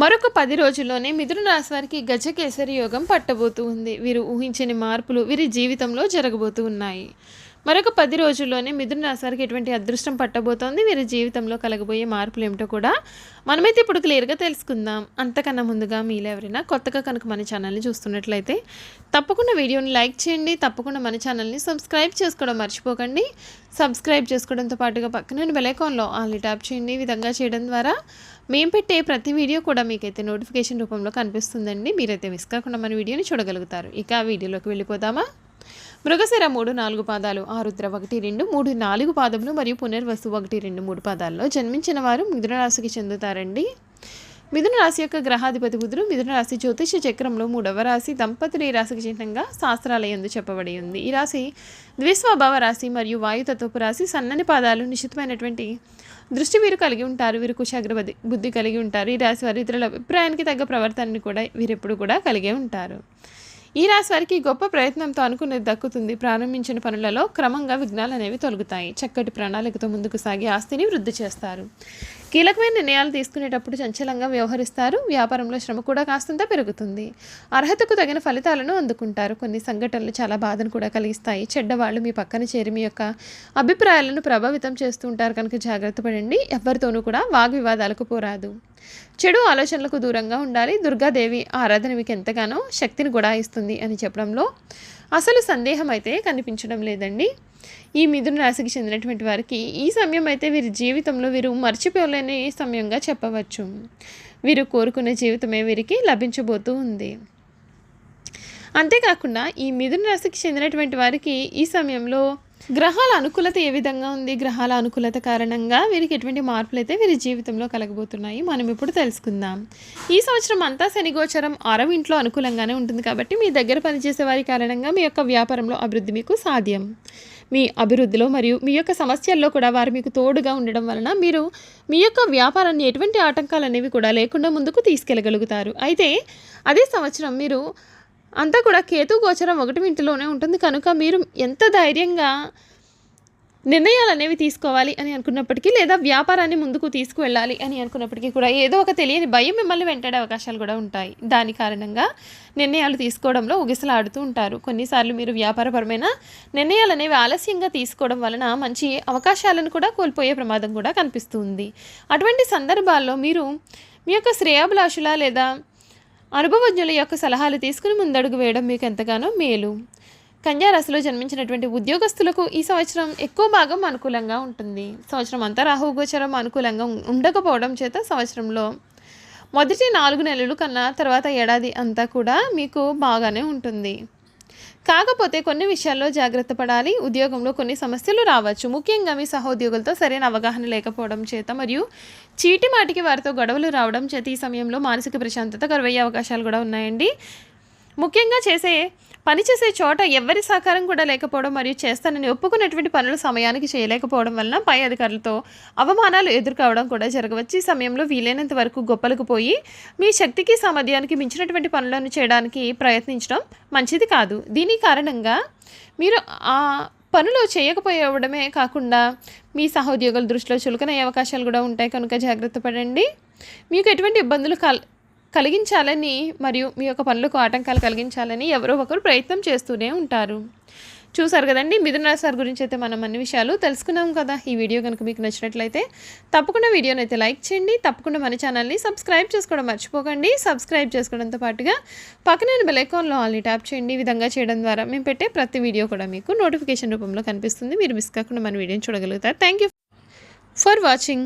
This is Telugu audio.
మరొక 10 రోజుల్లోనే మిథున రాశి వారికి గజకేసరి యోగం పట్టబోతూ ఉంది. వీరు ఊహించని మార్పులు వీరి జీవితంలో జరగబోతూ ఉన్నాయి. మరొక 10 రోజుల్లోనే మిథున రాశి వారికి ఎటువంటి అదృష్టం పట్టబోతోంది, వీరి జీవితంలో కలగబోయే మార్పులు ఏమిటో కూడా మనమైతే ఇప్పుడు క్లియర్గా తెలుసుకుందాం. అంతకన్నా ముందుగా మీలో ఎవరైనా కొత్తగా కనుక మన ఛానల్ని చూస్తున్నట్లయితే తప్పకుండా వీడియోని లైక్ చేయండి. తప్పకుండా మన ఛానల్ని సబ్స్క్రైబ్ చేసుకోవడం మర్చిపోకండి. సబ్స్క్రైబ్ చేసుకోవడంతో పాటుగా పక్కన బెల్ ఐకాన్లో ఆల్ ట్యాప్ చేయండి. ఈ విధంగా చేయడం ద్వారా మేము పెట్టే ప్రతి వీడియో కూడా మీకైతే నోటిఫికేషన్ రూపంలో కనిపిస్తుందండి. మీరైతే మిస్ కాకుండా మన వీడియోని చూడగలుగుతారు. ఇక ఆ వీడియోలోకి వెళ్ళిపోదామా? మృగశిర 3, 4 పాదాలు, ఆరుద్ర 1, 2, 3, 4 పాదములు మరియు పునర్వసు 1, 2, 3 పాదాల్లో జన్మించిన వారు మిథున రాశికి చెందుతారండి. మిథున రాశి యొక్క గ్రహాధిపతి బుధుడు. మిథున రాశి జ్యోతిష చక్రంలో 3వ రాశి. దంపతులు ఈ రాశికి చిహ్నంగా శాస్త్రాలయందు చెప్పబడి ఉంది. ఈ రాశి ద్విస్వభావ రాశి మరియు వాయుతత్వపు రాశి. సన్నని పాదాలు, నిశ్చితమైనటువంటి దృష్టి వీరు కలిగి ఉంటారు. వీరు కుశాగ్ర బుద్ధి కలిగి ఉంటారు. ఈ రాశి వారి ఇతరుల అభిప్రాయానికి తగ్గ ప్రవర్తనని కూడా వీరెప్పుడు కూడా కలిగే ఉంటారు. ఈ రాశి వారికి గొప్ప ప్రయత్నంతో అనుకున్నది దక్కుతుంది. ప్రారంభించిన పనులలో క్రమంగా విఘ్నాలు అనేవి తొలగుతాయి. చక్కటి ప్రణాళికతో ముందుకు సాగి ఆస్తిని వృద్ధి చేస్తారు. కీలకమైన నిర్ణయాలు తీసుకునేటప్పుడు చంచలంగా వ్యవహరిస్తారు. వ్యాపారంలో శ్రమ కూడా కాస్తంత పెరుగుతుంది. అర్హతకు తగిన ఫలితాలను అందుకుంటారు. కొన్ని సంఘటనలు చాలా బాధను కూడా కలిగిస్తాయి. చెడ్డవాళ్ళు మీ పక్కన చేరి మీ యొక్క అభిప్రాయాలను ప్రభావితం చేస్తూ ఉంటారు కనుక జాగ్రత్త పడండి. ఎవరితోనూ కూడా వాగ్వివాదాలకు పోరాదు. చెడు ఆలోచనలకు దూరంగా ఉండాలి. దుర్గాదేవి ఆరాధన మీకు ఎంతగానో శక్తిని కూడా ఇస్తుంది అని చెప్పడంలో అసలు సందేహం అయితే కనిపించడం లేదండి. ఈ మిథున రాశికి చెందినటువంటి వారికి ఈ సమయం అయితే వీరి జీవితంలో వీరు మర్చిపోలేని సమయంగా చెప్పవచ్చు. వీరు కోరుకునే జీవితమే వీరికి లభించబోతూ ఉంది. అంతేకాకుండా ఈ మిథున రాశికి చెందినటువంటి వారికి ఈ సమయంలో గ్రహాల అనుకూలత ఏ విధంగా ఉంది, గ్రహాల అనుకూలత కారణంగా వీరికి ఎటువంటి మార్పులు అయితే వీరి జీవితంలో కలగబోతున్నాయి మనం ఇప్పుడు తెలుసుకుందాం. ఈ సంవత్సరం అంతా శని గోచరం 6వ ఇంట్లో అనుకూలంగానే ఉంటుంది కాబట్టి మీ దగ్గర పనిచేసే వారి కారణంగా మీ యొక్క వ్యాపారంలో అభివృద్ధి మీకు సాధ్యం. మీ అభివృద్ధిలో మరియు మీ యొక్క సమస్యల్లో కూడా వారు మీకు తోడుగా ఉండడం వలన మీరు మీ యొక్క వ్యాపారాన్ని ఎటువంటి ఆటంకాలు అనేవి కూడా లేకుండా ముందుకు తీసుకెళ్ళగలుగుతారు. అయితే అదే సంవత్సరం మీరు అంతా కూడా కేతు గోచరం 1వ ఇంటిలోనే ఉంటుంది కనుక మీరు ఎంత ధైర్యంగా నిర్ణయాలు అనేవి తీసుకోవాలి అని అనుకున్నప్పటికీ లేదా వ్యాపారాన్ని ముందుకు తీసుకువెళ్ళాలి అని అనుకున్నప్పటికీ కూడా ఏదో ఒక తెలియని భయం మిమ్మల్ని వెంటాడే అవకాశాలు కూడా ఉంటాయి. దాని కారణంగా నిర్ణయాలు తీసుకోవడంలో ఉగిసలాడుతూ ఉంటారు. కొన్నిసార్లు మీరు వ్యాపారపరమైన నిర్ణయాలు అనేవి ఆలస్యంగా తీసుకోవడం వలన మంచి అవకాశాలను కూడా కోల్పోయే ప్రమాదం కూడా కనిపిస్తుంది. అటువంటి సందర్భాల్లో మీరు మీ యొక్క శ్రేయాభిలాషుల లేదా అనుభవజ్ఞుల యొక్క సలహాలు తీసుకుని ముందడుగు వేయడం మీకు ఎంతగానో మేలు. కన్యా రాశిలో జన్మించినటువంటి ఉద్యోగస్తులకు ఈ సంవత్సరం ఎక్కువ భాగం అనుకూలంగా ఉంటుంది. సంవత్సరం అంతా రాహు గోచరం అనుకూలంగా ఉండకపోవడం చేత సంవత్సరంలో మొదటి 4 నెలలు కన్నా తర్వాత ఏడాది అంతా కూడా మీకు బాగానే ఉంటుంది. కాకపోతే కొన్ని విషయాల్లో జాగ్రత్త పడాలి. ఉద్యోగంలో కొన్ని సమస్యలు రావచ్చు. ముఖ్యంగా మీ సహోద్యోగులతో సరైన అవగాహన లేకపోవడం చేత మరియు చీటి మాటికి వారితో గొడవలు రావడం చేత ఈ సమయంలో మానసిక ప్రశాంతత కరువయ్యే అవకాశాలు కూడా ఉన్నాయండి. ముఖ్యంగా పనిచేసే చోట ఎవరి సహకారం కూడా లేకపోవడం మరియు చేస్తానని ఒప్పుకున్నటువంటి పనులు సమయానికి చేయలేకపోవడం వలన పై అధికారులతో అవమానాలు ఎదుర్కోవడం కూడా జరగవచ్చు. ఈ సమయంలో వీలైనంత వరకు గొప్పలకు పోయి మీ శక్తికి సామర్థ్యానికి మించినటువంటి పనులను చేయడానికి ప్రయత్నించడం మంచిది కాదు. దీని కారణంగా మీరు ఆ పనులు చేయకపోవడమే కాకుండా మీ సహోద్యోగుల దృష్టిలో చులకనయ్యే అవకాశాలు కూడా ఉంటాయి కనుక జాగ్రత్త పడండి. మీకు ఎటువంటి ఇబ్బందులు కలిగించాలని మరియు మీ యొక్క పనులకు ఆటంకాలు కలిగించాలని ఎవరో ఒకరు ప్రయత్నం చేస్తూనే ఉంటారు. చూసారు కదండి, మిథున రాశి వారి గురించి అయితే మనం అన్ని విషయాలు తెలుసుకున్నాం కదా. ఈ వీడియో కనుక మీకు నచ్చినట్లయితే తప్పకుండా వీడియోని అయితే లైక్ చేయండి. తప్పకుండా మన ఛానల్ని సబ్స్క్రైబ్ చేసుకోవడం మర్చిపోకండి. సబ్స్క్రైబ్ చేసుకోవడంతో పాటుగా పక్కన బెల్ ఐకాన్లో ఆల్ ట్యాప్ చేయండి. ఈ విధంగా చేయడం ద్వారా మేము పెట్టే ప్రతి వీడియో కూడా మీకు నోటిఫికేషన్ రూపంలో కనిపిస్తుంది. మీరు మిస్ కాకుండా మన వీడియోని చూడగలుగుతారు. Thank you for watching.